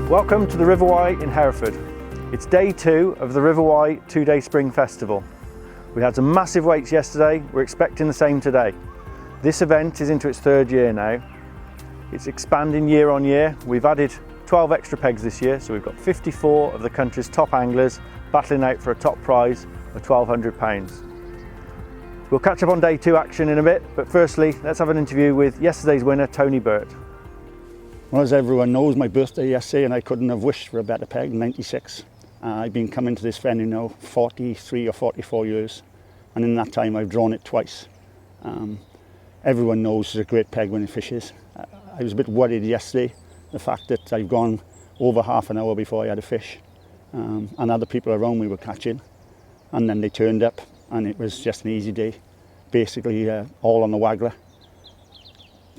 Welcome to the River Wye in Hereford. It's day 2 of the River Wye 2-day Spring Festival. We had some massive weights yesterday, we're expecting the same today. This event is into its 3rd year now. It's expanding year on year. We've added 12 extra pegs this year, so we've got 54 of the country's top anglers battling out for a top prize of £1,200. We'll catch up on day 2 action in a bit, but firstly, let's have an interview with yesterday's winner, Tony Birt. Well, as everyone knows, my birthday yesterday, and I couldn't have wished for a better peg, 96. I've been coming to this venue now 43 or 44 years, and in that time I've drawn it twice. Everyone knows it's a great peg when it fishes. I was a bit worried yesterday, the fact that I've gone over half an hour before I had a fish, and other people around me were catching, and then they turned up, and it was just an easy day. Basically all on the waggler,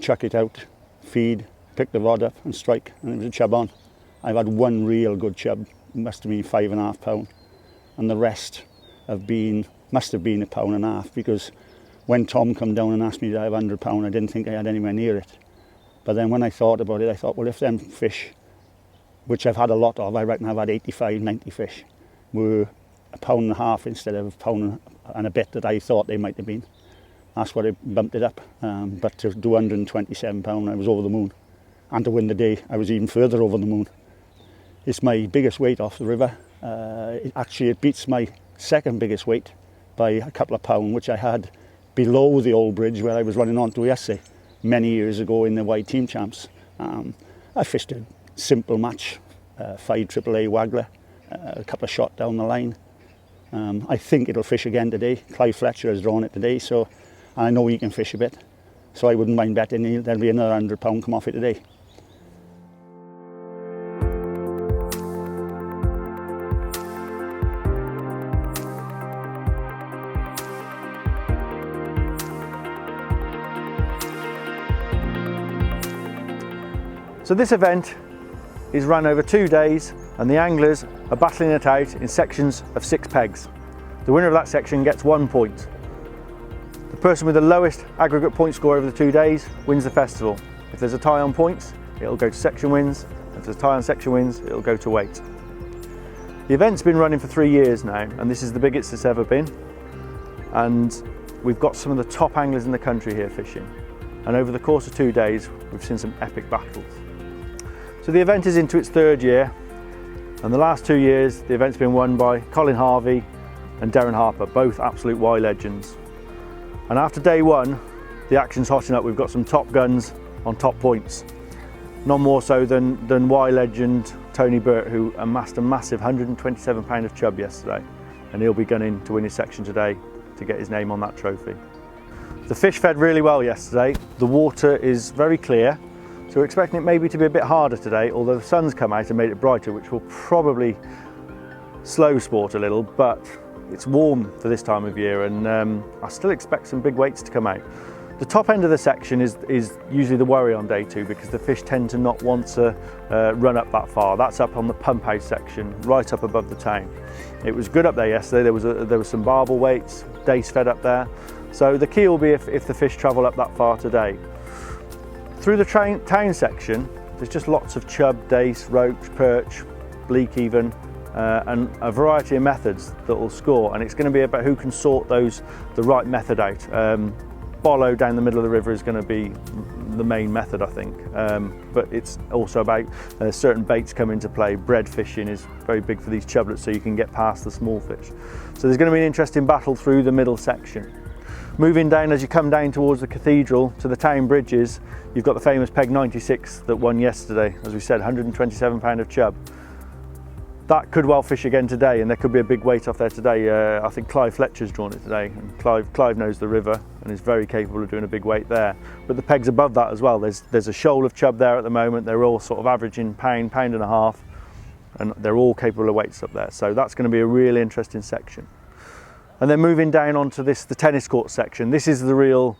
chuck it out, feed, pick the rod up and strike, and it was a chub on. I've had one real good chub, must have been 5.5 pound, and the rest must have been 1.5 pound, because when Tom come down and asked me to have £100, I didn't think I had anywhere near it. But then when I thought about it, I thought, well, if them fish, which I've had a lot of, I reckon I've had 85, 90 fish, were 1.5 pound instead of 1 pound and a bit that I thought they might have been. That's what I bumped it up. But to do £127, I was over the moon. And to win the day, I was even further over the moon. It's my biggest weight off the river. It beats my second biggest weight by a couple of pounds, which I had below the old bridge where I was running onto yesterday, many years ago in the Wye Team Champs. I fished a simple match, 5 AAA waggler, a couple of shot down the line. I think it'll fish again today. Clive Fletcher has drawn it today, so I know he can fish a bit. So I wouldn't mind betting there'll be another £100 come off it today. So this event is run over 2 days, and the anglers are battling it out in sections of 6 pegs. The winner of that section gets 1 point. The person with the lowest aggregate point score over the 2 days wins the festival. If there's a tie on points, it'll go to section wins. If there's a tie on section wins, it'll go to weight. The event's been running for 3 years now, and this is the biggest it's ever been. And we've got some of the top anglers in the country here fishing. And over the course of 2 days, we've seen some epic battles. So the event is into its 3rd year, and the last 2 years the event's been won by Colin Harvey and Darren Harper, both absolute Wye legends. And after day 1, the action's hotting up. We've got some top guns on top points. None more so than Wye legend Tony Birt, who amassed a massive £127 of chub yesterday, and he'll be gunning to win his section today to get his name on that trophy. The fish fed really well yesterday. The water is very clear, so we're expecting it maybe to be a bit harder today, although the sun's come out and made it brighter, which will probably slow sport a little, but it's warm for this time of year, and I still expect some big weights to come out. The top end of the section is usually the worry on day 2, because the fish tend to not want to run up that far. That's up on the pump house section, right up above the town. It was good up there yesterday. There was some barbel weights, dace fed up there. So the key will be if the fish travel up that far today. Through the town section, there's just lots of chub, dace, roach, perch, bleak even, and a variety of methods that will score, and it's going to be about who can sort the right method out. Bollow down the middle of the river is going to be the main method, I think, but it's also about certain baits come into play. Bread fishing is very big for these chublets, so you can get past the small fish. So there's going to be an interesting battle through the middle section. Moving down, as you come down towards the cathedral to the town bridges, you've got the famous peg 96 that won yesterday. As we said, £127 of chub. That could well fish again today, and there could be a big weight off there today. I think Clive Fletcher's drawn it today, and Clive knows the river and is very capable of doing a big weight there. But the pegs above that as well, there's a shoal of chub there at the moment. They're all sort of averaging £1.5 pounds, and they're all capable of weights up there. So that's going to be a really interesting section. And then moving down onto the tennis court section, this is the real,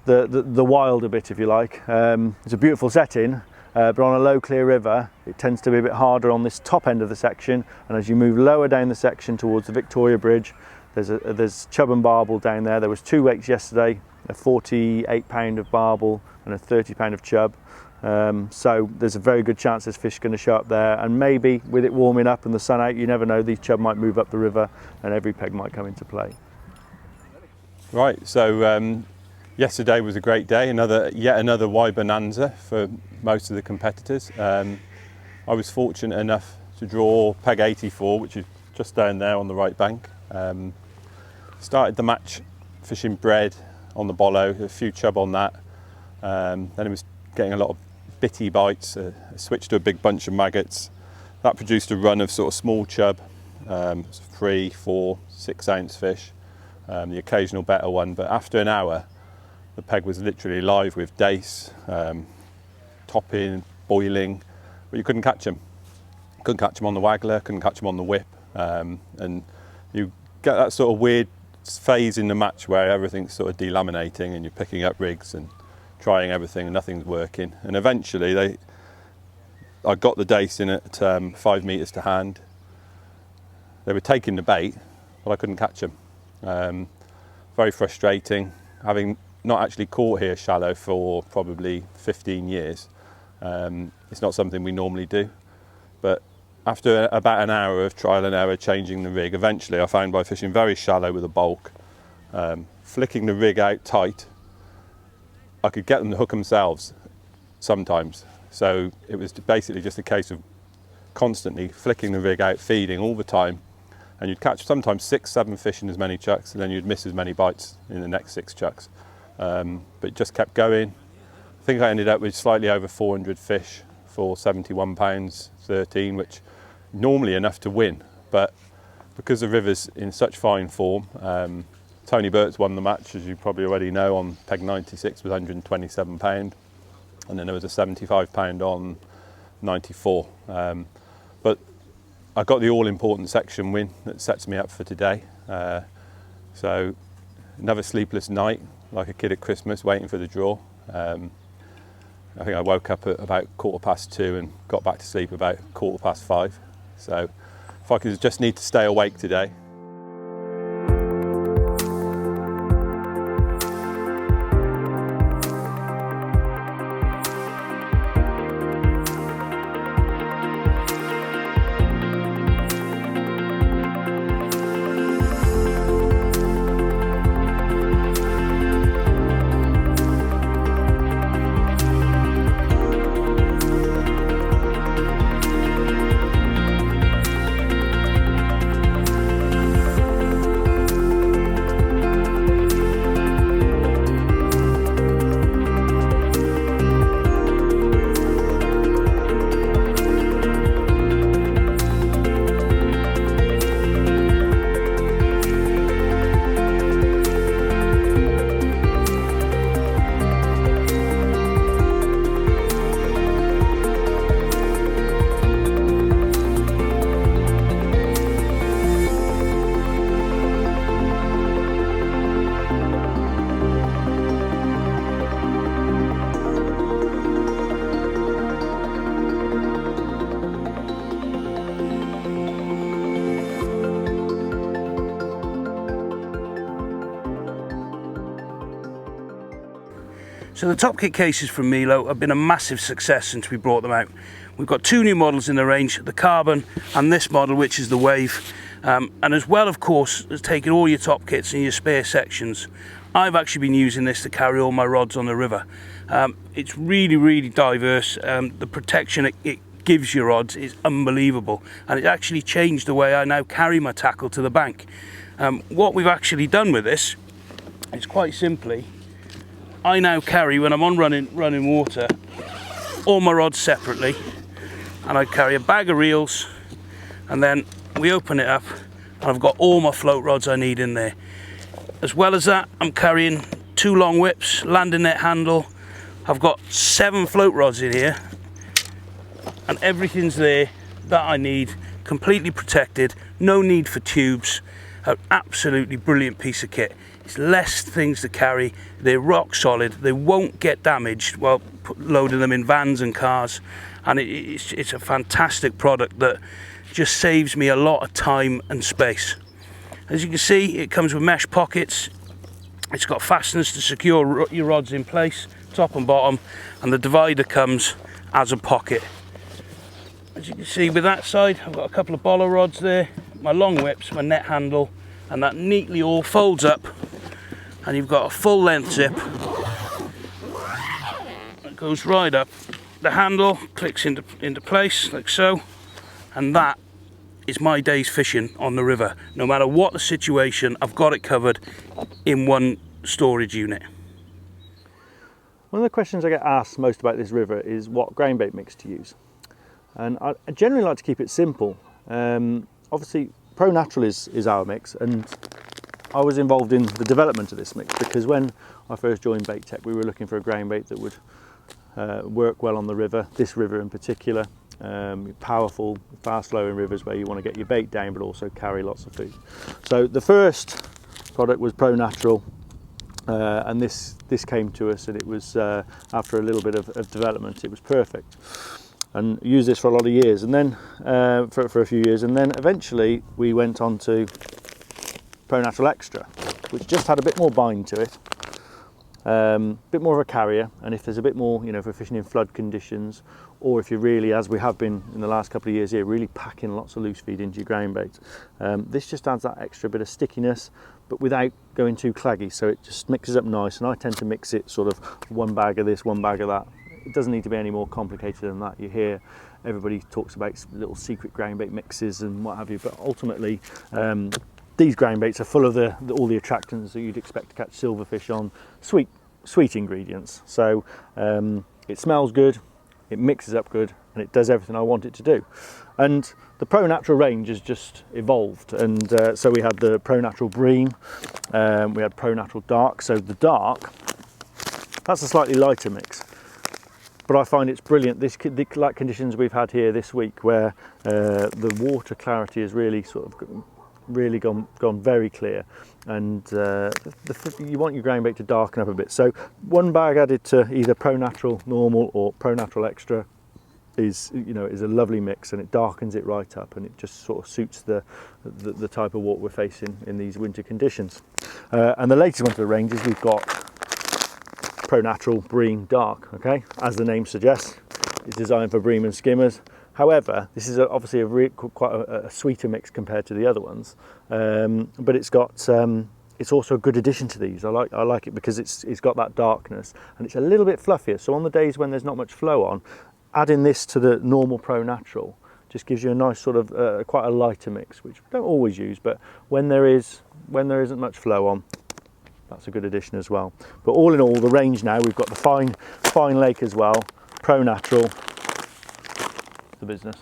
the wilder bit, if you like. It's a beautiful setting, but on a low clear river, it tends to be a bit harder on this top end of the section. And as you move lower down the section towards the Victoria Bridge, there's chub and barbel down there. There was 2 weights yesterday, a £48 of barbel and a £30 of chub. So there's a very good chance there's fish going to show up there, and maybe with it warming up and the sun out, you never know, these chub might move up the river and every peg might come into play. Right, so yesterday was a great day, yet another Wye bonanza for most of the competitors. I was fortunate enough to draw peg 84, which is just down there on the right bank. Started the match fishing bread on the bollow, a few chub on that. Then it was getting a lot of bitty bites, switched to a big bunch of maggots. That produced a run of sort of small chub, 3, 4, 6 ounce fish, the occasional better one. But after an hour, the peg was literally live with dace, topping, boiling, but you couldn't catch them. Couldn't catch them on the waggler, couldn't catch them on the whip. And you get that sort of weird phase in the match where everything's sort of delaminating and you're picking up rigs and trying everything and nothing's working. And eventually I got the dace in at 5 metres to hand. They were taking the bait, but I couldn't catch them. Very frustrating, having not actually caught here shallow for probably 15 years. It's not something we normally do, but after about an hour of trial and error changing the rig, eventually I found by fishing very shallow with a bulk, flicking the rig out tight, I could get them to hook themselves sometimes. So it was basically just a case of constantly flicking the rig out, feeding all the time, and you'd catch sometimes 6, 7 fish in as many chucks, and then you'd miss as many bites in the next 6 chucks. But it just kept going. I think I ended up with slightly over 400 fish for £71, 13, which normally enough to win, but because the river's in such fine form, Tony Birt's won the match, as you probably already know, on peg 96 with £127, and then there was a £75 on 94. But I got the all-important section win that sets me up for today. So another sleepless night, like a kid at Christmas, waiting for the draw. I think I woke up at about 2:15 and got back to sleep about 5:15. So if I could just need to stay awake today. So the top kit cases from Milo have been a massive success since we brought them out. We've got 2 new models in the range, the Carbon and this model, which is the Wave. And as well, of course, as taking all your top kits and your spare sections, I've actually been using this to carry all my rods on the river. It's really, really diverse. The protection it gives your rods is unbelievable, and it actually changed the way I now carry my tackle to the bank. What we've actually done with this is quite simply, I now carry, when I'm on running water, all my rods separately, and I carry a bag of reels, and then we open it up and I've got all my float rods I need in there. As well as that, I'm carrying 2 long whips, landing net handle. I've got 7 float rods in here, and everything's there that I need, completely protected, no need for tubes. An absolutely brilliant piece of kit. It's less things to carry, they're rock solid, they won't get damaged while loading them in vans and cars, and it's a fantastic product that just saves me a lot of time and space. As you can see, it comes with mesh pockets. It's got fasteners to secure your rods in place, top and bottom, and the divider comes as a pocket. As you can see with that side, I've got a couple of boller rods there, my long whips, my net handle, and that neatly all folds up, and you've got a full length zip that goes right up. The handle clicks into place like so, and that is my day's fishing on the river. No matter what the situation, I've got it covered in one storage unit. One of the questions I get asked most about this river is what groundbait mix to use. And I generally like to keep it simple. Obviously, Pro Natural is our mix, and I was involved in the development of this mix because when I first joined Bait Tech, we were looking for a groundbait that would work well on the river, this river in particular. Powerful, fast flowing rivers where you want to get your bait down but also carry lots of food. So the first product was Pro Natural, and this came to us, and it was after a little bit of development, it was perfect. And used this for a lot of years, and then for a few years, and then eventually we went on to Pro Natural Extra, which just had a bit more bind to it, bit more of a carrier, and if there's a bit more, if we're fishing in flood conditions, or if you're really, as we have been in the last couple of years here, really packing lots of loose feed into your ground bait, this just adds that extra bit of stickiness, but without going too claggy, so it just mixes up nice. And I tend to mix it sort of one bag of this, one bag of that. It doesn't need to be any more complicated than that. You hear everybody talks about little secret ground bait mixes and what have you, but ultimately these ground baits are full of all the attractants that you'd expect to catch silverfish on, sweet ingredients. So it smells good, it mixes up good, and it does everything I want it to do. And the Pro Natural range has just evolved, and so we had the Pro Natural Bream, we had Pro Natural Dark. So the Dark, that's a slightly lighter mix, but I find it's brilliant. The like conditions we've had here this week, where the water clarity has really gone very clear, and you want your ground bait to darken up a bit. So one bag added to either Pro Natural Normal or Pro Natural Extra is a lovely mix, and it darkens it right up, and it just sort of suits the type of water we're facing in these winter conditions. And the latest one to the range is we've got Pro Natural Bream Dark. Okay, as the name suggests, it's designed for bream and skimmers. However, this is obviously quite a sweeter mix compared to the other ones, but it's also a good addition to these. I like it because it's got that darkness, and it's a little bit fluffier. So on the days when there's not much flow on, adding this to the normal Pro Natural just gives you a nice sort of quite a lighter mix, which we don't always use, but when there isn't much flow on, that's a good addition as well. But all in all, the range now, we've got the fine lake as well, Pro Natural, the business.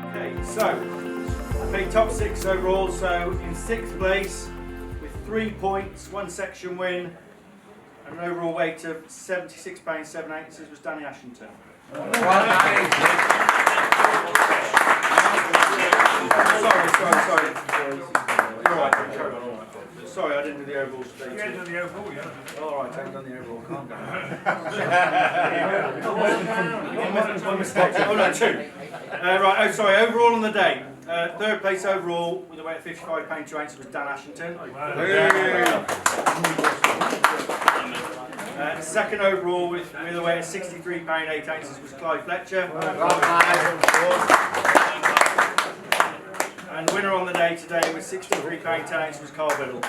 Okay, so I made top 6 overall. So in 6th place with 3 points, 1 section win, and an overall weight of £76 7 ounces was Danny Ashington. Sorry. You're right, carry on. Sorry, I didn't do the overall today. You didn't do the overall, yeah? All right, I haven't done the overall. Calm down. One mistake. Oh no, 2. Right. Oh, sorry. Overall on the day, 3rd place overall with a weight of £55 2 ounces was Dan Ashington. Second overall with a weight of £63 8 ounces was Clive Fletcher. And winner on the day today with £63 10 ounces was Carl Biddle.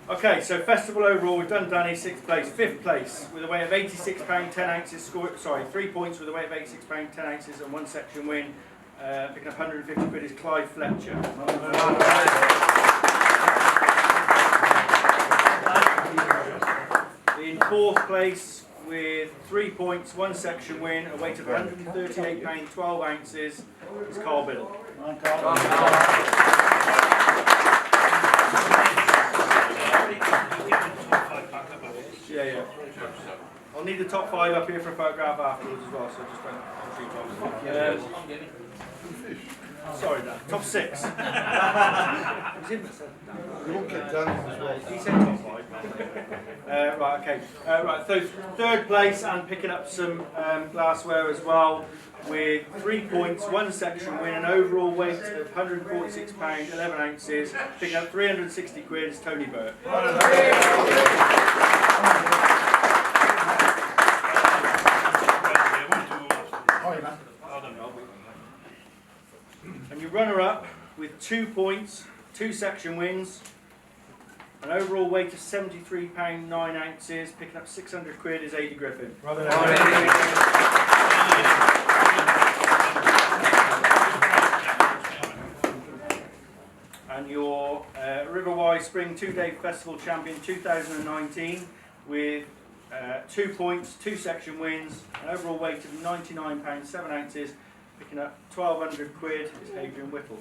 Okay, so festival overall, we've done Danny 6th place, 5th place with a weight of £86 10 ounces, 3 points with a weight of £86 10 ounces and 1 section win, picking up 150 quid is Clive Fletcher. In 4th place with 3 points, 1 section win, a weight of £138 12 ounces is Carl Biddle. Yeah. I'll need the top 5 up here for a photograph afterwards as well, so just don't shoot on. Sorry, Dan. Top 6. You won't get done as well. He said top 5. Right, okay. Right, so 3rd place and picking up some glassware as well, with 3 points, 1 section win, an overall weight of £146, 11 ounces, picking up 360 quid is Tony Birt. And your runner-up with 2 points, 2 section wins, an overall weight of £73, 9 ounces, picking up 600 quid is Aidy Griffin. And your River Wye Spring 2-day Festival champion 2019 with 2 points, 2 section wins, an overall weight of £99, 7 ounces, picking up 1,200 quid is Hadrian Whittle.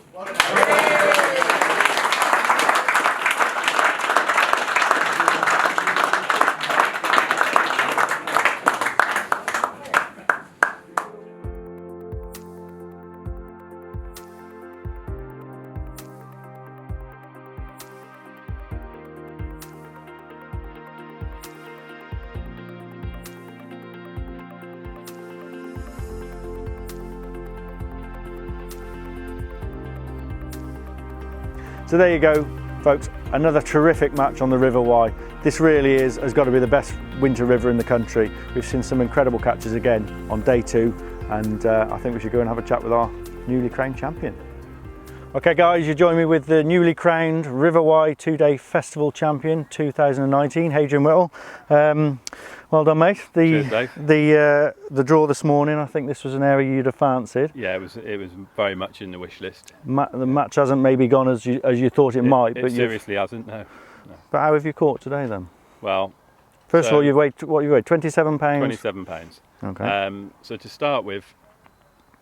So there you go, folks, another terrific match on the River Wye. This really has got to be the best winter river in the country. We've seen some incredible catches again on day 2, and I think we should go and have a chat with our newly crowned champion. Okay guys, you join me with the newly crowned River Wye 2-day Festival champion 2019, Hadrian Whittle. Well done, mate. Cheers, Dave. The draw this morning, I think this was an area you'd have fancied. Yeah, it was very much in the wish list. The match hasn't maybe gone as you thought it might, It but seriously hasn't. No. But how have you caught today then? Well, first of all, you've weighed what you weighed, £27. £27. Okay. So to start with,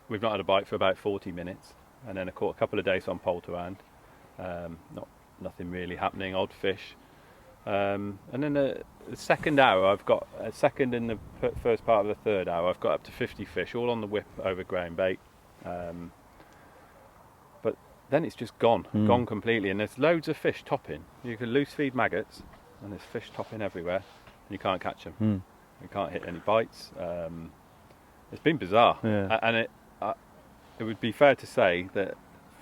we've not had a bite for about 40 minutes, and then I caught a couple of days on pole to hand. Nothing really happening. Odd fish. And then the second hour, I've got a second in the first part of the 3rd hour. I've got up to 50 fish, all on the whip over groundbait. But then it's just gone completely, and there's loads of fish topping. You can loose feed maggots, and there's fish topping everywhere, and you can't catch them. You can't hit any bites. It's been bizarre, and it would be fair to say that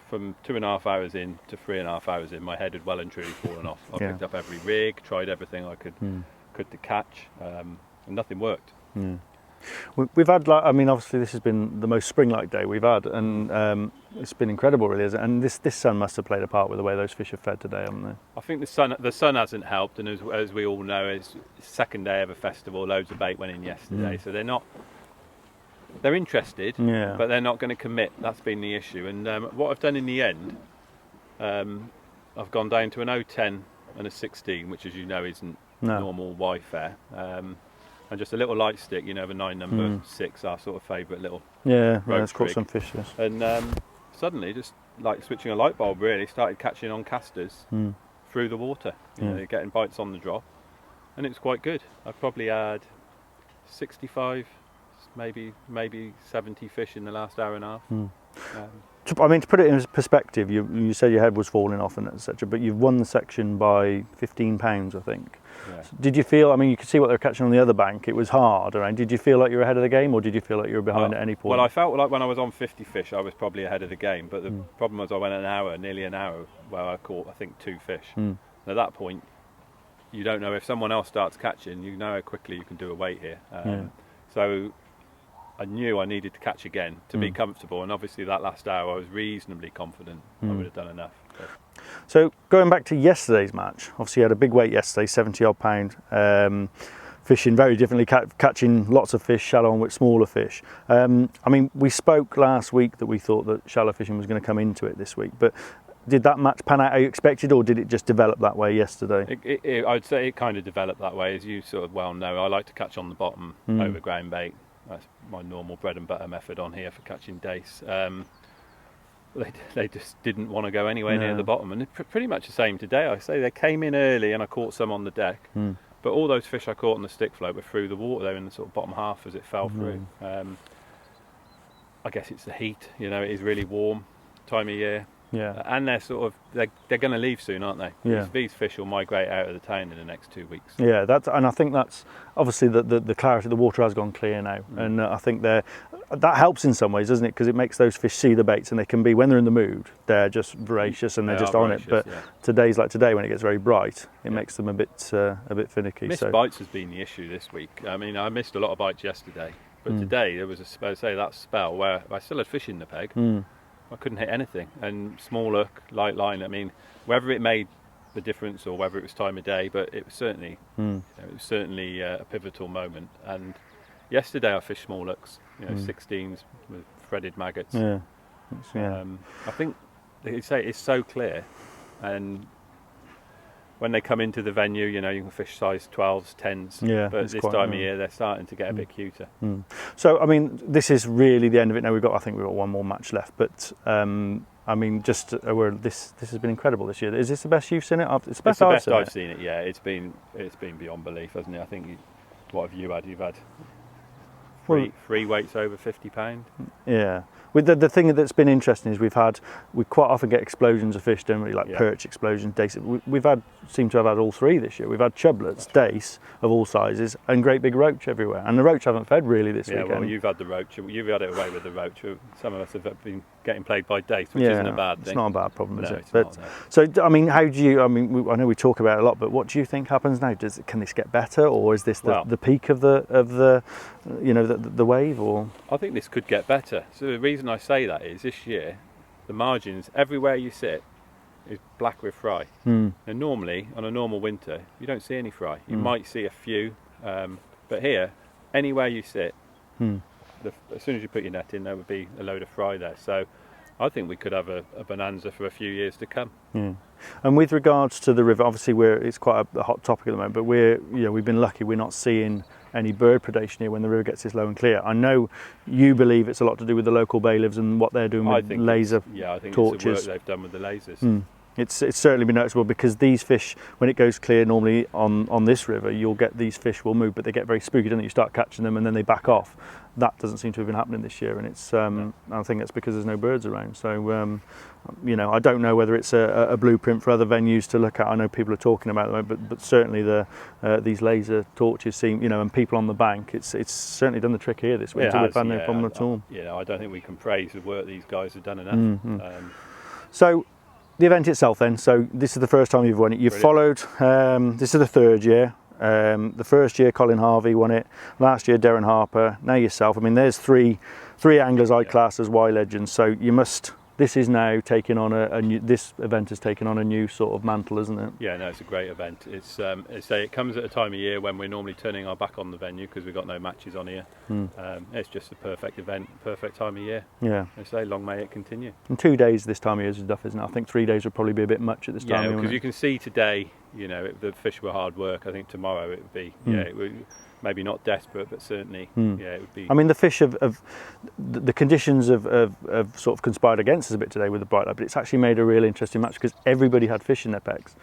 from 2.5 hours in to 3.5 hours in, my head had well and truly fallen off. I picked up every rig, tried everything I could to catch, and nothing worked. We've had, like, I mean, obviously this has been the most spring-like day we've had, and it's been incredible, really, isn't it? And this sun must have played a part with the way those fish have fed today, haven't they? I think the sun hasn't helped, and as we all know, it's second day of a festival. Loads of bait went in yesterday, so they're interested, but they're not going to commit. That's been the issue. And what I've done in the end, I've gone down to an 010 and a 16, which, as you know, isn't normal Wye fare. And just a little light stick, you know, the 9 number 6, our sort of favourite little it's caught some fish, yes. And suddenly, just like switching a light bulb, really, started catching on casters through the water. You know, getting bites on the drop, and it's quite good. I've probably had 65, maybe 70 fish in the last hour and a half. I mean, to put it in perspective, you said your head was falling off and etc., but you've won the section by £15, I think. So did you feel, I mean, you could see what they were catching on the other bank, it was hard, right? Did you feel like you were ahead of the game, or did you feel like you were behind at any point? Well, I felt like when I was on 50 fish, I was probably ahead of the game, but the problem was I went nearly an hour, where I caught, I think, 2 fish. And at that point, you don't know if someone else starts catching, you know how quickly you can do a weight here. So I knew I needed to catch again to be comfortable, and obviously that last hour I was reasonably confident I would have done enough. So going back to yesterday's match, obviously you had a big weight yesterday, 70 odd pound, fishing very differently, catching lots of fish, shallow and with smaller fish. I mean, we spoke last week that we thought that shallow fishing was going to come into it this week, but did that match pan out how you expected, or did it just develop that way yesterday? I'd say it kind of developed that way, as you sort of well know. I like to catch on the bottom over ground bait. That's my normal bread and butter method on here for catching dace. They just didn't want to go anywhere near the bottom, and pretty much the same today. I say they came in early and I caught some on the deck, But all those fish I caught on the stick float were through the water there in the sort of bottom half as it fell through. I guess it's the heat, you know, it is really warm time of year. Yeah. And they're sort of, they're going to leave soon, aren't they? Yeah. These fish will migrate out of the town in the next 2 weeks. Yeah, and I think that's obviously the clarity. The water has gone clear now, and I think that helps in some ways, doesn't it? Because it makes those fish see the baits, and they can be, when they're in the mood, they're just voracious and they're just on it. But today's like today, when it gets very bright, it makes them a bit finicky. Missed bites has been the issue this week. I mean, I missed a lot of bites yesterday, but today there was that spell where I still had fish in the peg. I couldn't hit anything, and small hook, light line. I mean, whether it made the difference or whether it was time of day, but it was certainly, a pivotal moment. And yesterday I fished small hooks, 16s with threaded maggots. Yeah. I think they say it's so clear, and when they come into the venue, you can fish size 12s, 10s. Yeah, but this time of year they're starting to get a bit cuter. So I mean, this is really the end of it now. I think we've got one more match left, but I mean, just this has been incredible this year. Is this the best you've seen it? It's the best I've seen it. Yeah, it's been beyond belief, hasn't it? I think what have you had? You've had three weights over £50. Yeah. With the thing that's been interesting is we quite often get explosions of fish, don't we? Like perch explosions, dace. Seem to have had all three this year. We've had chublets, dace of all sizes, and great big roach everywhere. And the roach haven't fed really this weekend. Yeah, well, you've had the roach. You've had it away with the roach. Some of us have been getting played by dace, which isn't a bad thing. It's not a bad problem, is it? It's not, no. So, I mean, how do you? I mean, I know we talk about it a lot, but what do you think happens now? Can this get better, or is this the peak of the wave? Or I think this could get better. So the reason I say that is this year, the margins everywhere you sit is black with fry. And normally, on a normal winter, you don't see any fry. You might see a few, but here, anywhere you sit, as soon as you put your net in, there would be a load of fry there. So I think we could have a bonanza for a few years to come. And with regards to the river, obviously it's quite a hot topic at the moment, but we've been lucky we're not seeing any bird predation here when the river gets this low and clear. I know you believe it's a lot to do with the local bailiffs and what they're doing with laser torches. I think it's the work they've done with the lasers. It's certainly been noticeable, because these fish, when it goes clear normally on this river, you'll get these fish will move, but they get very spooky, don't they? You start catching them and then they back off. That doesn't seem to have been happening this year, and it's I think that's because there's no birds around. So I don't know whether it's a blueprint for other venues to look at. I know people are talking about them, but certainly these laser torches seem, and people on the bank, it's certainly done the trick here this winter. We've had no problem at all. I don't think we can praise the work these guys have done enough. So the event itself then, so this is the first time you've won it. You've followed, this is the third year. The first year Colin Harvey won it, last year Darren Harper, now yourself. I mean, there's three anglers I class as Y legends, so this is now taking on this event has taken on a new sort of mantle, isn't it? Yeah, no, it's a great event. It comes at a time of year when we're normally turning our back on the venue because we've got no matches on here. It's just the perfect event, perfect time of year. Yeah. Long may it continue. And 2 days this time of year is enough, isn't it? I think 3 days would probably be a bit much at this time. Yeah, because you can see today, the fish were hard work. I think tomorrow it would be, it would, maybe not desperate, but certainly, it would be. I mean, the fish the conditions have sort of conspired against us a bit today with the bright light, but it's actually made a real interesting match because everybody had fish in their pegs,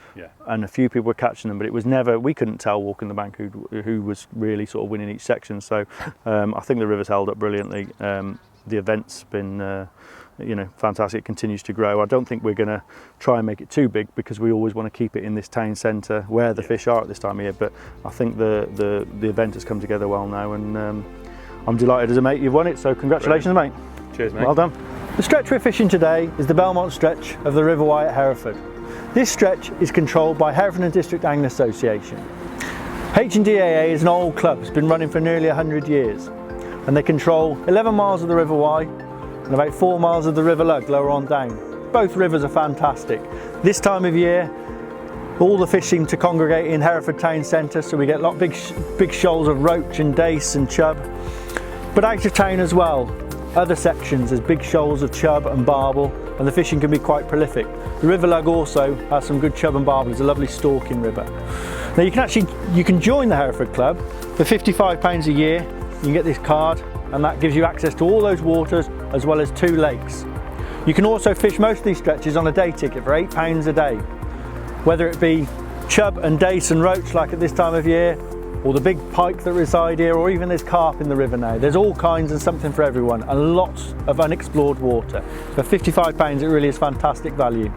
and a few people were catching them, but it was never, we couldn't tell walking the bank who was really sort of winning each section. So I think the river's held up brilliantly. The event's been fantastic. It continues to grow. I don't think we're going to try and make it too big because we always want to keep it in this town centre where the fish are at this time of year, but I think the event has come together well now, and I'm delighted as a mate you've won it, so congratulations. Brilliant. Mate. Cheers, mate. Well done. The stretch we're fishing today is the Belmont stretch of the River Wye at Hereford. This stretch is controlled by Hereford and District Angling Association. H&DAA is an old club, it's been running for nearly 100 years, and they control 11 miles of the River Wye and about 4 miles of the River Lug lower on down. Both rivers are fantastic. This time of year, all the fish seem to congregate in Hereford town centre, so we get big shoals of roach and dace and chub. But out of town as well, other sections, there's big shoals of chub and barbel, and the fishing can be quite prolific. The River Lug also has some good chub and barbel. It's a lovely stalking river. Now you can join the Hereford Club for £55 a year. You can get this card, and that gives you access to all those waters as well as 2 lakes. You can also fish most of these stretches on a day ticket for £8 a day. Whether it be chub and dace and roach like at this time of year, or the big pike that reside here, or even there's carp in the river now. There's all kinds and something for everyone, and lots of unexplored water. For £55 it really is fantastic value.